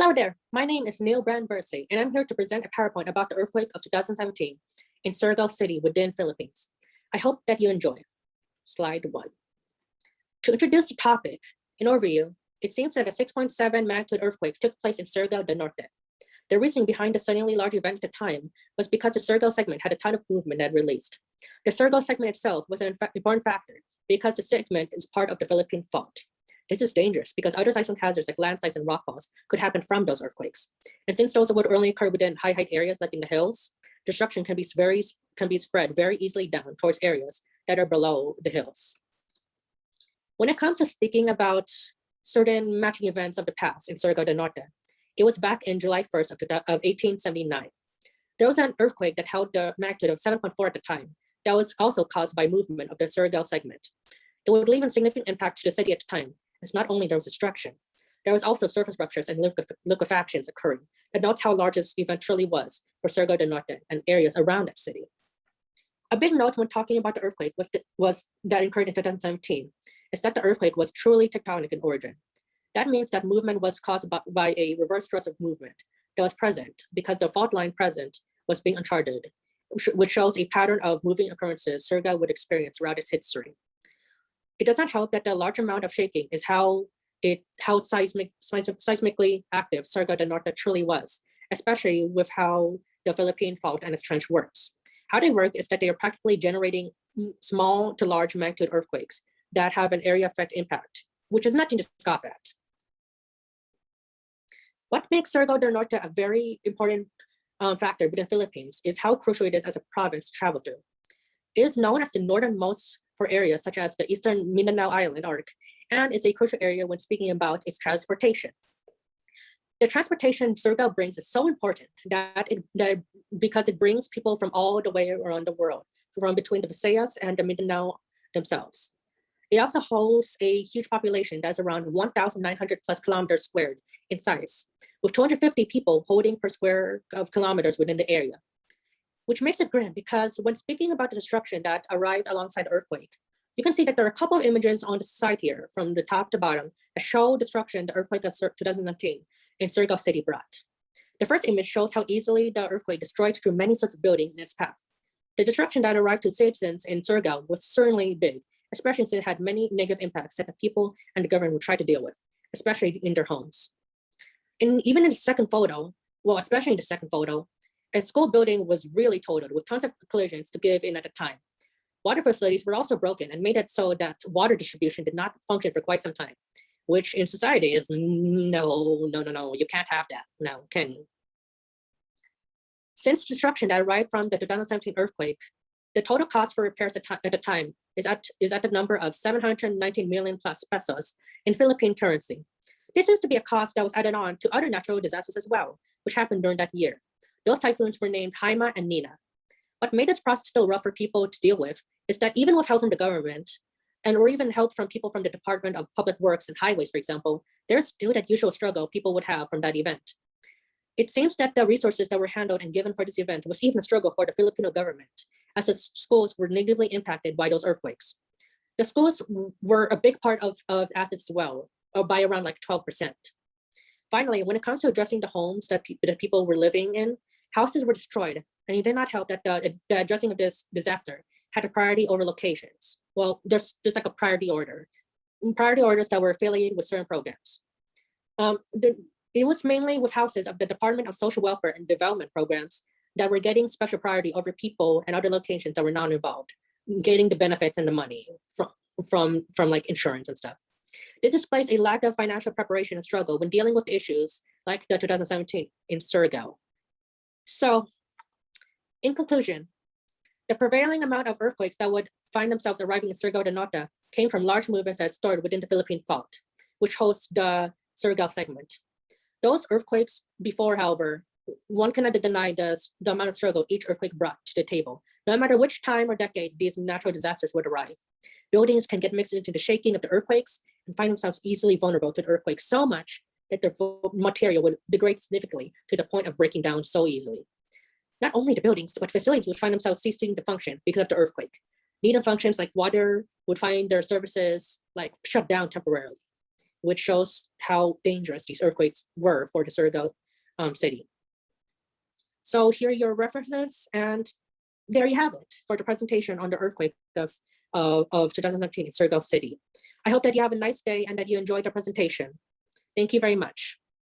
Hello there, my name is Neil Brand Burce, and I'm here to present a PowerPoint about the earthquake of 2017 in Surigao City within Philippines. I hope that you enjoy. Slide 1. To introduce the topic, in overview, it seems that a 6.7 magnitude earthquake took place in Surigao del Norte. The reasoning behind the suddenly large event at the time was because the Surigao segment had a ton of movement that released. The Surigao segment itself was an important factor because the segment is part of the Philippine fault. This is dangerous because other seismic hazards like landslides and rockfalls could happen from those earthquakes. And since those would only occur within high height areas like in the hills, destruction can be spread very easily down towards areas that are below the hills. When it comes to speaking about certain matching events of the past in Surigao del Norte, it was back in July 1st of 1879. There was an earthquake that held the magnitude of 7.4 at the time that was also caused by movement of the Surigao segment. It would leave a significant impact to the city at the time, as not only there was destruction, there was also surface ruptures and liquefactions occurring. That notes how large this event truly was for Surigao del Norte and areas around that city. A big note when talking about the earthquake that occurred in 2017 is that the earthquake was truly tectonic in origin. That means that movement was caused by a reverse thrust of movement that was present because the fault line present was being uncharted, which shows a pattern of moving occurrences Surigao would experience throughout its history. It does not help that the large amount of shaking is how seismically active Surigao del Norte truly was, especially with how the Philippine fault and its trench works. How they work is that they are practically generating small to large magnitude earthquakes that have an area effect impact, which is nothing to scoff at. What makes Surigao del Norte a very important factor within the Philippines is how crucial it is as a province to travel to. It is known as the northernmost for areas such as the Eastern Mindanao Island arc, and is a crucial area when speaking about its transportation. The transportation Surigao brings is so important because it brings people from all the way around the world, from between the Visayas and the Mindanao themselves. It also hosts a huge population that's around 1,900 plus kilometers squared in size, with 250 people holding per square of kilometers within the area, which makes it grim because when speaking about the destruction that arrived alongside the earthquake, you can see that there are a couple of images on the side here from the top to bottom that show destruction the earthquake of 2019 in Surigao City brought. The first image shows how easily the earthquake destroyed through many sorts of buildings in its path. The destruction that arrived to citizens in Surigao was certainly big, especially since it had many negative impacts that the people and the government would try to deal with, especially in their homes. Even in the second photo, especially in the second photo, a school building was really totaled with tons of collisions to give in at the time. Water facilities were also broken and made it so that water distribution did not function for quite some time, which in society is no, you can't have that now, can you? Since destruction that arrived from the 2017 earthquake, the total cost for repairs at the time is at the number of 719 million plus pesos in Philippine currency. This seems to be a cost that was added on to other natural disasters as well, which happened during that year. Those typhoons were named Haima and Nina. What made this process still rough for people to deal with is that even with help from the government, or even help from people from the Department of Public Works and Highways, for example, there's still that usual struggle people would have from that event. It seems that the resources that were handled and given for this event was even a struggle for the Filipino government, as the schools were negatively impacted by those earthquakes. The schools were a big part of assets as well, by around like 12%. Finally, when it comes to addressing the homes that people were living in, houses were destroyed, and it did not help that the addressing of this disaster had a priority over locations. Well, there's like a priority orders that were affiliated with certain programs. It was mainly with houses of the Department of Social Welfare and Development programs that were getting special priority over people and other locations that were not involved, getting the benefits and the money from like insurance and stuff. This displays a lack of financial preparation and struggle when dealing with issues like the 2017 in Surigao. So, in conclusion, the prevailing amount of earthquakes that would find themselves arriving in Surigao del Norte came from large movements that stored within the Philippine fault, which hosts the Surigao segment. Those earthquakes before, however, one cannot deny the amount of struggle each earthquake brought to the table. No matter which time or decade these natural disasters would arrive, buildings can get mixed into the shaking of the earthquakes and find themselves easily vulnerable to the earthquake so much that their material would degrade significantly to the point of breaking down so easily. Not only the buildings, but facilities would find themselves ceasing to function because of the earthquake. Needed functions like water would find their services like shut down temporarily. which shows how dangerous these earthquakes were for the Surigao city. So here are your references, and there you have it for the presentation on the earthquake of 2017 in Surigao City. I hope that you have a nice day and that you enjoyed the presentation. Thank you very much.